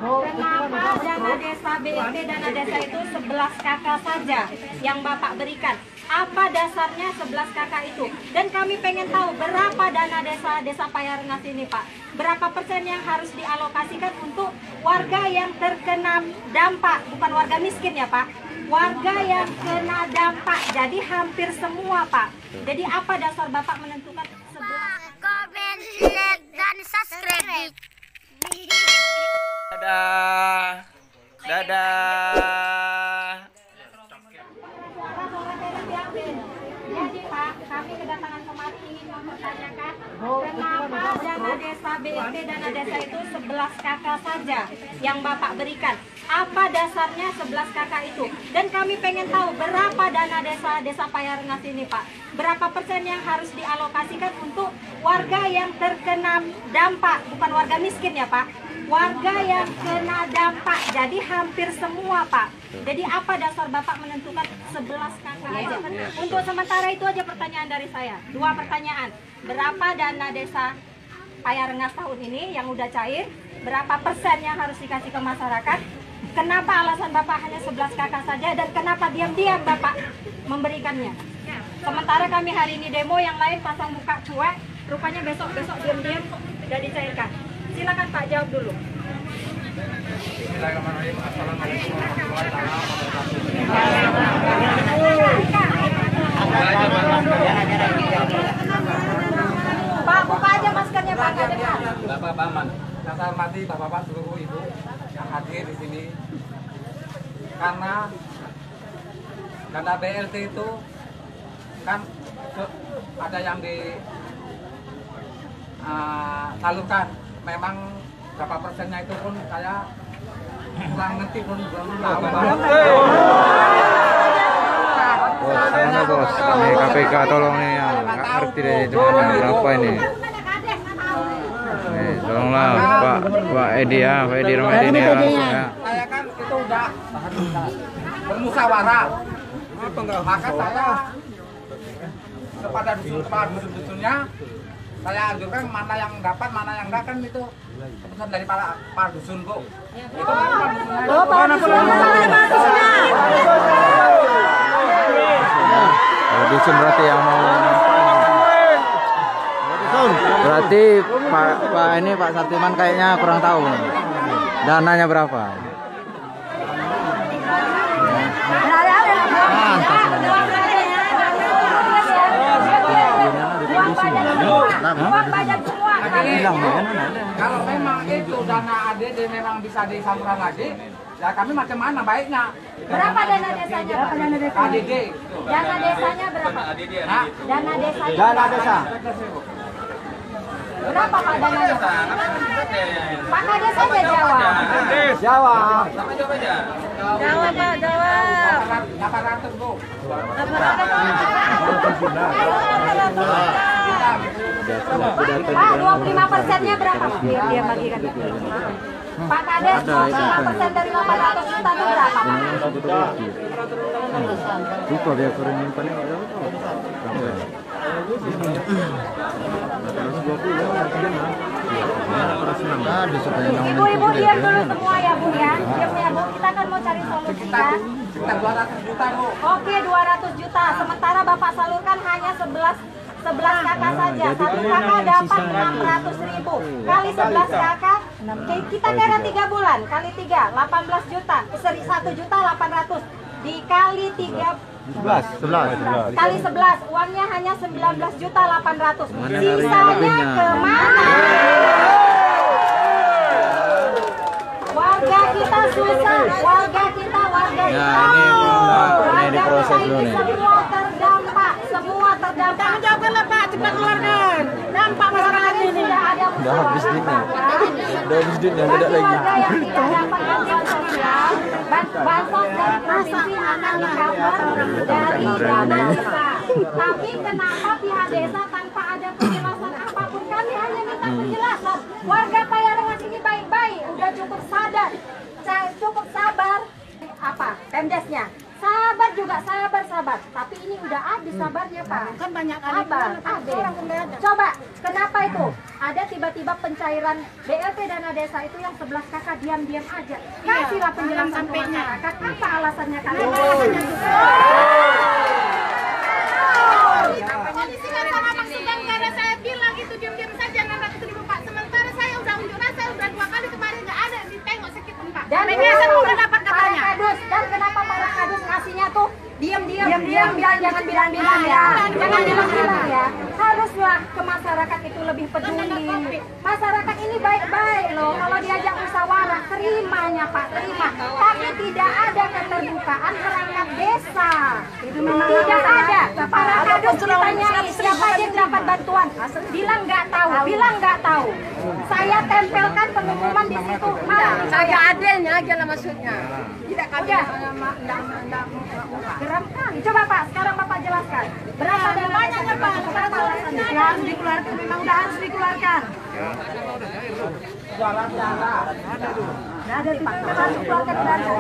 Kenapa dana desa BLT dana desa itu 11 kakak saja yang Bapak berikan? Apa dasarnya 11 kakak itu? Dan kami pengen tahu berapa dana desa Payarengas ini, Pak? Berapa persen yang harus dialokasikan untuk warga yang terkena dampak, bukan warga miskin ya, Pak? Warga yang kena dampak, jadi hampir semua, Pak. Jadi apa dasar Bapak menentukan 11? Komen, like, dan subscribe. Dadah. Dadah. Jadi Pak, kami kedatangan kemari ingin mempertanyakan kenapa dana desa BLT dana desa itu 11 kakak saja yang Bapak berikan? Apa dasarnya 11 kakak itu? Dan kami pengen tahu berapa dana desa Payarengas ini, Pak? Berapa persen yang harus dialokasikan untuk warga yang terkena dampak, bukan warga miskin ya, Pak? Warga yang kena dampak, jadi hampir semua, Pak. Jadi apa dasar Bapak menentukan 11 kakak aja? Untuk sementara itu aja pertanyaan dari saya. 2 pertanyaan. Berapa dana desa Payarengas tahun ini yang udah cair? Berapa persen yang harus dikasih ke masyarakat? Kenapa alasan Bapak hanya 11 kakak saja dan kenapa diam-diam Bapak memberikannya? Sementara kami hari ini demo, yang lain pasang muka cuek, rupanya besok-besok diam-diam sudah dicairkan. Silakan Pak, jawab dulu. Bismillahirrahmanirrahim. Assalamualaikum warahmatullahi wabarakatuh. Pak, buka aja maskernya Pak, nggak dengar. Bapak Baman, yang saya hormati Bapak-bapak seluruh ibu yang hadir di sini. Karena dana BLT itu kan ada yang disalurkan. Memang berapa persennya itu pun saya kurang ngerti, pun belum tahu. Sana bos, ini KPK tolong nih ya, nggak ngerti deh dengan berapa ini. Nih, tolonglah Pak Edi ya, Pak Edi Romedi ini langsung ya. Saya kan itu udah bermusyawarah, maka saya kepada dusun-dusunnya saya anjurkan mana yang dapat, mana yang enggak, kan itu keputusan dari para dusun, Bu. Itu Dusun berarti yang mau berarti Pak Sartiman kayaknya kurang tahu nih. Dananya berapa? Kalau memang itu dana ADD memang bisa disalurkan lagi, ya kami macam mana baiknya? Berapa dana desanya, Pak? ADD. Dana desanya berapa? Nah, Dana desanya. dana desa. Berapa Pak dananya? Pak Kades saja jawab. Jawa. Jawab Pak, jawab. 800, Bu. Pak, 25%-nya berapa? Biar dia bagikan. Pak Kades, 25% dari 800 juta itu berapa? Lupa dia kurang nyimpannya berapa? Ibu-ibu diam dulu semua ya Bu ya. Diam ya Bu, kita kan mau cari solusi kan. Sekitar 200 juta, Bu. Oke, 200 juta. Sementara Bapak salurkan hanya 11 kakak saja. Satu kakak dapat 600.000. Kali 11 kakak, kita kira 3 bulan. Kali 3, 18 juta. 1 juta 800. Dikali 3 11. kali 11, uangnya hanya 19 juta 800. Sisanya kemana? Warga kita susah, warga kita Ya ini diproses dulu nih. Semua terdampak. Jawablah Pak, cepat keluarkan. Dampak masyarakat ini sudah ada. Udah habis duitnya. Udah habis duitnya, tidak lagi. Warga yang tidak dapat bantuan sosial, bansos dari provinsi akan di-cover dari dana desa. Tapi kenapa pihak desa tanpa ada penjelasan apapun? Kami hanya minta penjelasan. Warga Payarengas ini baik-baik, udah cukup sadar, cukup sabar. Apa? Pemdesnya sabar juga sabar. Tapi ini udah habis sabarnya Pak. Kan banyak Sabar, habis. Coba, kenapa itu? Ada tiba-tiba pencairan BLT dana desa itu yang 11 kakak diam-diam aja. Kasihlah penjelasan ke masyarakat. Apa alasannya kalian? Polisi kan sama Bang Sugeng karena saya bilang itu diam-diam saja 600.000 Pak. Sementara saya udah unjuk rasa udah 2 kali kemarin nggak ada ditengok sedikit pun Pak. Dan biasa udah dapat katanya. Dan kenapa para kadus ngasihnya tuh diam-diam jangan bilang-bilang ya. Jangan bilang-bilang ya. Haruslah ke masyarakat itu lebih peduli. Masyarakat ini baik-baik loh. Kalau diajak musyawarah, terimanya Pak, terima. Tapi tidak ada keterbukaan perangkat desa. Tidak ada. Para kadus ditanyai siapa aja yang dapat bantuan. Bilang nggak tahu. Saya tempelkan pengumuman di situ. Saya adilnya aja lah maksudnya. Tidak kami Geram kali. Coba Pak, sekarang Bapak jelaskan. Berapa dana banyaknya Pak? Berapa alasannya? harus dikeluarkan, memang udah harus dikeluarkan. Nggak ada Pak. Harus keluarkan dana.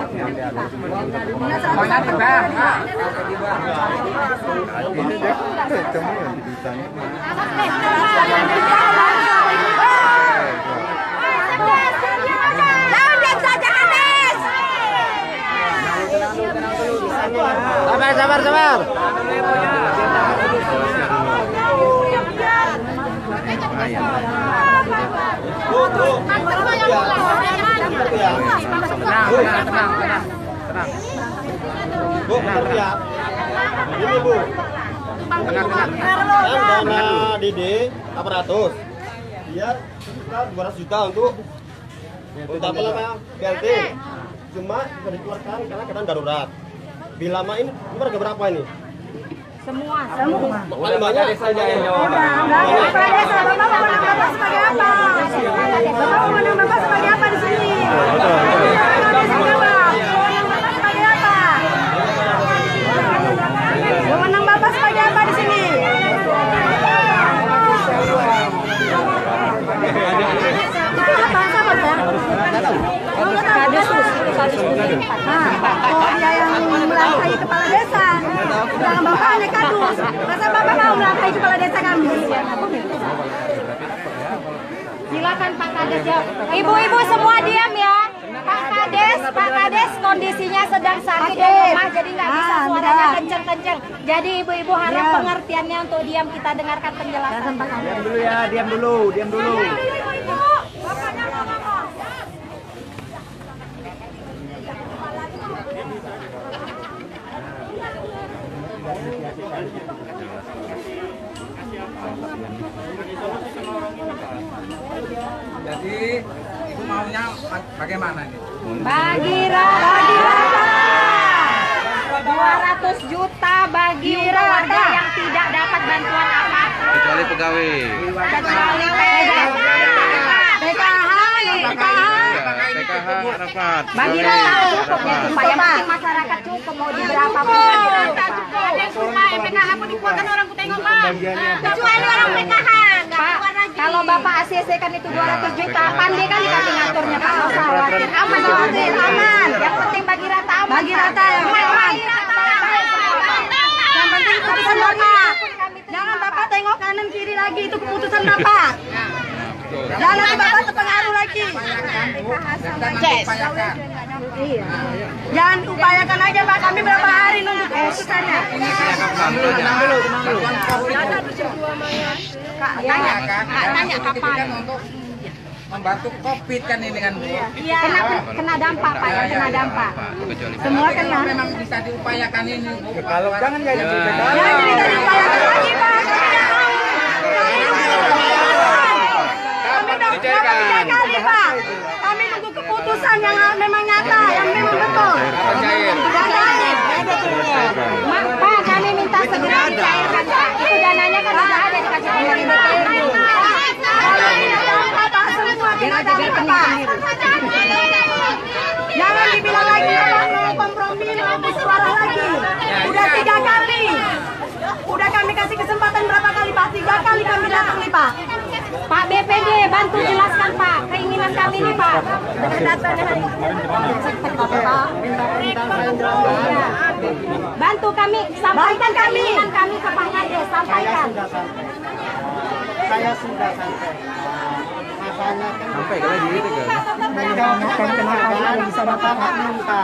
Banyak terbang. Sabar. Bu, bentar ya. Ini Bu. Dana DD 800. Dia sekitar 200 juta untuk apa namanya BLT. Cuma bisa dikeluarkan karena keadaan darurat. Bilama ini harga berapa ini? Semua. Paling banyak saja yang jawab. Dia yang melangkahi kepala desa. Jangan bapak hanya kadus. Masa bapak mau melangkahi kepala desa kami? Silakan Pak Kades ya. Ibu-ibu semua diam ya. Pak Kades kondisinya sedang sakit di rumah jadi nggak bisa suaranya kenceng-kenceng. Jadi ibu-ibu harap pengertiannya untuk diam, kita dengarkan penjelasan Pak Kades. Diam dulu. Ibu-ibu, bapaknya mau ngomong. Jadi ibu maunya bagaimana nih? Bagi rata 200 juta bagi warga yang tidak dapat bantuan apa-apa. Kecuali pegawai. Kecuali PKH rapat. bagi rata cukup ya Pak. Yang penting masyarakat cukup mau di berapa pun bagi rata cukup. Ada rumah PKH pun dikeluarkan orang ku tengok Pak. Kecuali orang PKH. Pak, kalau Bapak ACC kan itu 200 juta, pandai kali kami ngaturnya Pak, nggak usah khawatir. Aman. Yang penting bagi rata aman. Bagi rata yang aman. Yang penting keputusan Bapak. Jangan Bapak tengok kanan kiri lagi, itu keputusan Bapak. Jangan nanti Bapak terpengaruh lagi. Jangan upayakan aja Pak, kami berapa hari nunggu keputusannya. Tanya kapan? Untuk membantu COVID kan ini kan Bu. Iya, kena dampak Pak, yang kena dampak. Semua kena. Memang bisa diupayakan ini Bu. Kalau jangan jadi Jangan cerita diupayakan lagi Pak. Kami Pak. Kami nunggu keputusan yang memang nyata, yang memang betul. Pak, kami minta segera dicairkan Pak. Itu dananya kan sudah ada dikasih pemerintah. Bapak semua kita Pak. Jangan dibilang lagi Bapak mau kompromi, mau musyawarah lagi. Udah 3 kali. Udah kami kasih kesempatan berapa kali Pak? 3 kali kami datang nih Pak. Pak BPD bantu jelaskan Pak keinginan kami nih Pak. Bantu kami sampaikan keinginan kami ke Pak Kades, sampaikan. Saya sudah sampai. Sampai kalau gitu kan. Menyampaikan kenapa bisa dapat hak minta.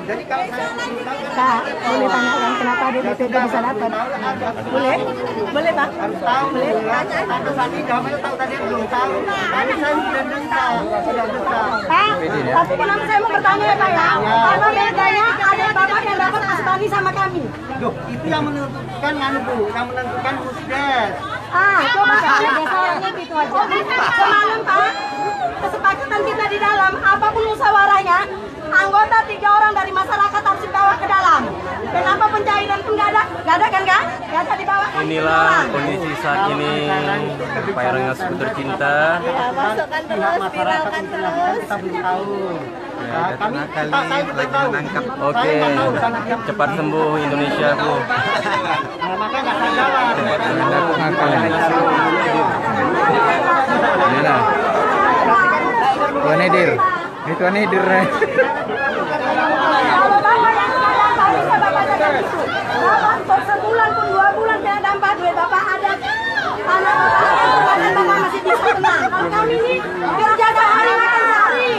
Jadi kalau saya Kak, boleh tanyakan kenapa BPD bisa dapat? Boleh? Boleh Pak? harus tahu, boleh tanya. Tapi tadi jawabannya tahu tadi belum tahu. Tadi saya sudah minta, sudah minta. Pak, tapi kenapa saya mau bertanya ya Pak ya? Karena bedanya ada bapak yang dapat asbani sama kami. Loh, itu yang menentukan anu Bu, yang menentukan Pusdes. Coba Pak, desa orangnya gitu aja. Semalam Pak, kesepakatan kita di dalam, apapun musyawarahnya, anggota 3 orang dari masyarakat harus dibawa ke dalam. Kenapa pencairan pun nggak ada? Nggak ada kan Kak? Nggak ada dibawa kan? Inilah kondisi saat ini Pak Rengas tercinta. Masukkan terus, viralkan terus. Kita belum tahu. Ya, Kami kali saya lagi menangkap. Oke, cepat sembuh Indonesia Bu. Maka nggak saya jawab. Inilah Tuan Edir. Ini Tuan Edir. Kalau bapak yang sudah dampak bisa bapak jaga itu. Bapak sebulan pun 2 bulan tidak dampak duit bapak ada. Anak bapak masih bisa tenang. Kalau kami ini kerja sehari makan sehari.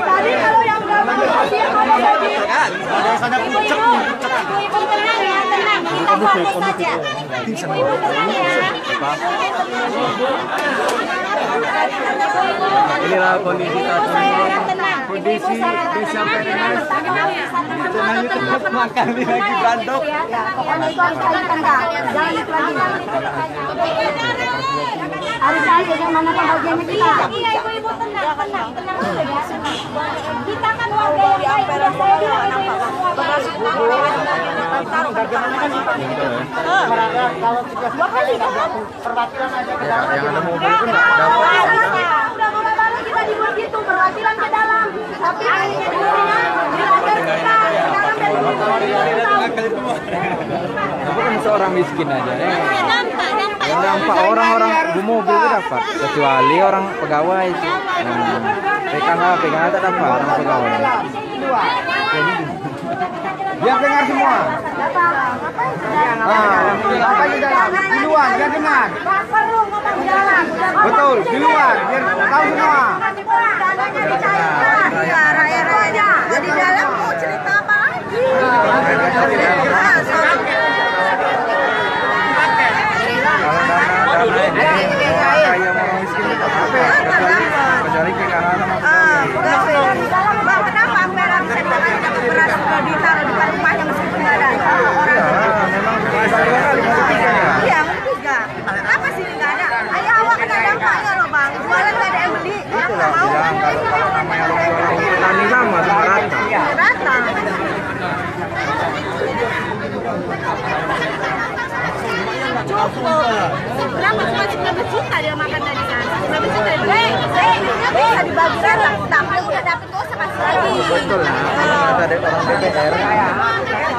Tadi kalau yang nggak mau hadir ada ibu-ibu tenang ya, tenang. Kita fokus saja. Ibu-ibu tenang ya. Inilah kondisi saat ini. Kondisi desa Perengas. Makan lagi bandok. Pokoknya itu harus kalikan Kak. Jangan itu lagi. Harus aja gimana kebahagiaannya kita. Iya ibu-ibu tenang dulu ya. Kita kan warga yang baik. Saya bilang ibu-ibu semua baik. Perwakilan aja ke Yang ada mobil pun Udah mulai baru kita dibuat gitu perwakilan ke dalam. Tapi belajar kita ke dalam dari Itu kan seorang miskin aja. Yang dampak orang-orang mobil itu dapat, kecuali orang pegawai. PKH tak dapat orang pegawai. Biar dengar semua. Apa di dalam? Di luar, biar dengar. Betul, di luar, biar tahu semua. Rakyat-rakyatnya. Di dalam mau cerita apa lagi? Kecuali PKH sama Kenapa Ampera bisa ditahan beras sudah ditaruh di rumahnya meskipun nggak ada Iya, tiga. Kenapa sih nggak ada? Ayah awak kena dampaknya loh bang. Jualan nggak ada yang beli. Nggak mau. Petani sama rata. Rata. Cukup. Berapa cuma 19 juta dia makan dari sana. 19 juta. Bisa dibagi rata. Tapi udah dapet tuh sekali lagi. Betul lah. Ada dari orang DPR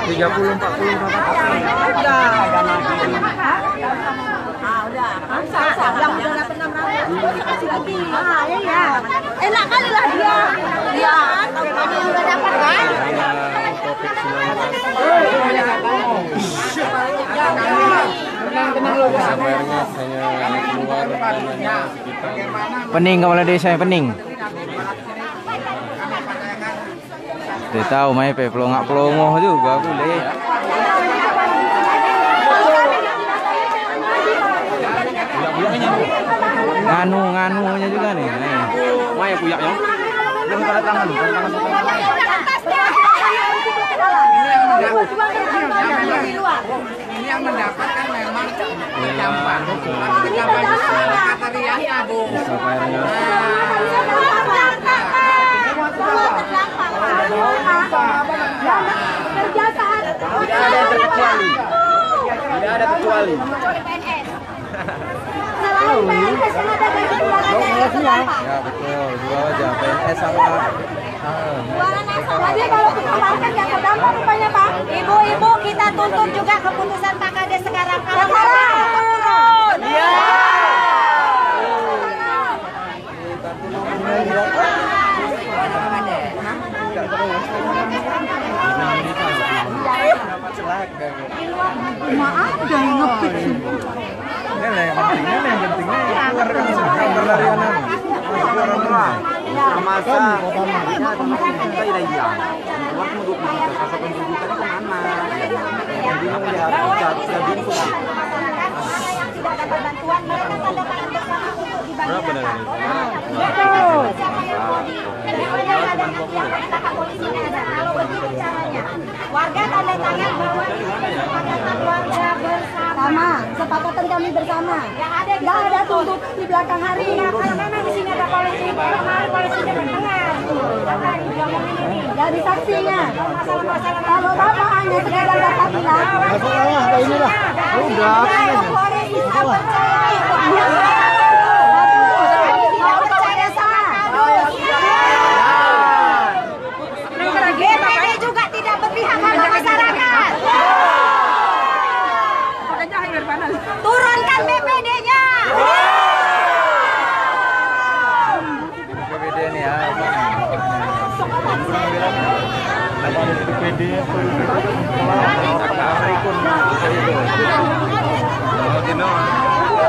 30-40 Udah. Yang udah dapet 600 kasih lagi. Iya. Enak kali lah dia. Iya. Tadi udah dapat kan? Pening kepala desa pening. Dia tahu main pelongak-pelongoh juga boleh. Nganu-nganunya juga nih. Maya puyaknya. Belum tanda tangan, Ini yang mendapatkan memang dampak. Tapi kita materialnya Bu. Tidak ada yang terkecuali. Tidak ada kecuali. Selain PNS yang ada gaji bulanan Ya betul, dua aja PNS sama Jadi kalau kita parkir nggak terdampak rupanya Pak. Ibu-ibu kita tuntut juga keputusan Pak Kades sekarang. Kalau turun. Iya. Ada yang ngepit sih. Ini lah yang pentingnya keluarkan gambar dari anak. Masa kita tidak hilang. Keluar penduduk kasa pendudukan kemana? Jadi melihat jadi tidak dapat bantuan mereka tanda tangan bersama untuk dibantu. Berapa dari ini? Betul. Kalau begitu caranya, warga tanda tangan bahwa ini kesepakatan warga bersama. Sepakatan kami bersama. Nggak ada tuntut di belakang hari. Karena memang di sini ada polisi. Polisinya bertengah. Jadi saksinya. Kalau bapak hanya sekedar dapat bilang. masalah inilah. Udah. BPD juga tidak berpihak pada masyarakat. Turunkan BPD-nya. BPD ini ya. BPD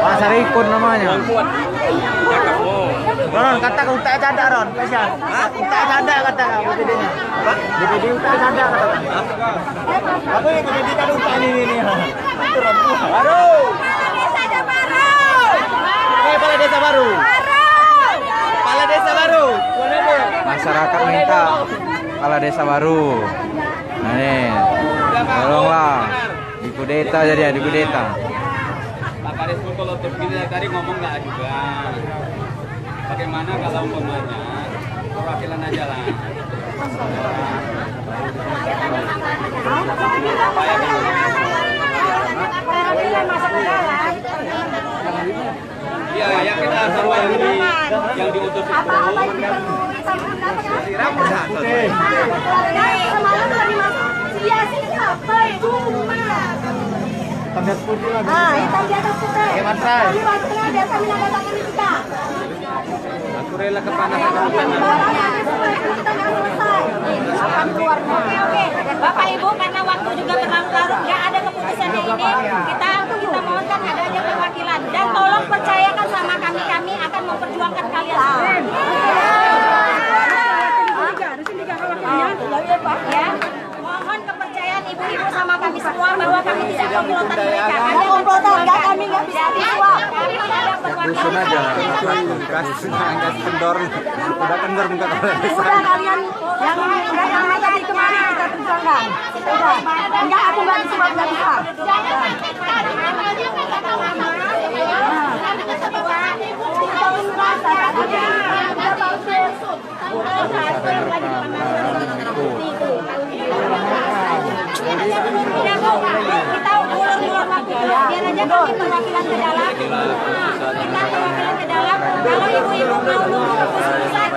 Pasar Ikun namanya. Ron, kata kau tak ada Ron, kasihan. Tak ada kata BPD-nya. BPD tak ada kata. Apa yang BPD tak lupa ini? Baru. Kepala desa baru. Kepala desa baru. Masyarakat minta kepala desa baru. Nah, nih, tolonglah dikudeta jadi ya, dikudeta. Pak Kades pun kalau terpilih tadi ngomong nggak juga. Bagaimana kalau umpamanya perwakilan aja lah. Iya, yang kita sama yang diutus itu. Tanda putih lagi. Hitam di atas putih. Gimana? Biasa menandatangani kita. Aku rela kepanasan. Oke. Bapak Ibu, karena waktu juga berlarut-larut, nggak ada keputusannya ini, kita mohonkan adanya perwakilan dan tolong percayakan sama kami akan memperjuangkan kalian semua. Ya, mohon kepercayaan ibu-ibu sama kami semua bahwa kami tidak komplotan mereka. Kami komplotan, kami nggak bisa disuap. Kami ada perwakilan. Dusun aja, kasih kendor, udah kendor muka kepala desa. Udah kalian yang tadi kemarin kita perjuangkan. Udah, enggak aku nggak disuap, nggak bisa. Kita ulur-ulur waktu biar aja kami perwakilan ke dalam. Kita perwakilan ke dalam. Kalau ibu-ibu mau nunggu keputusan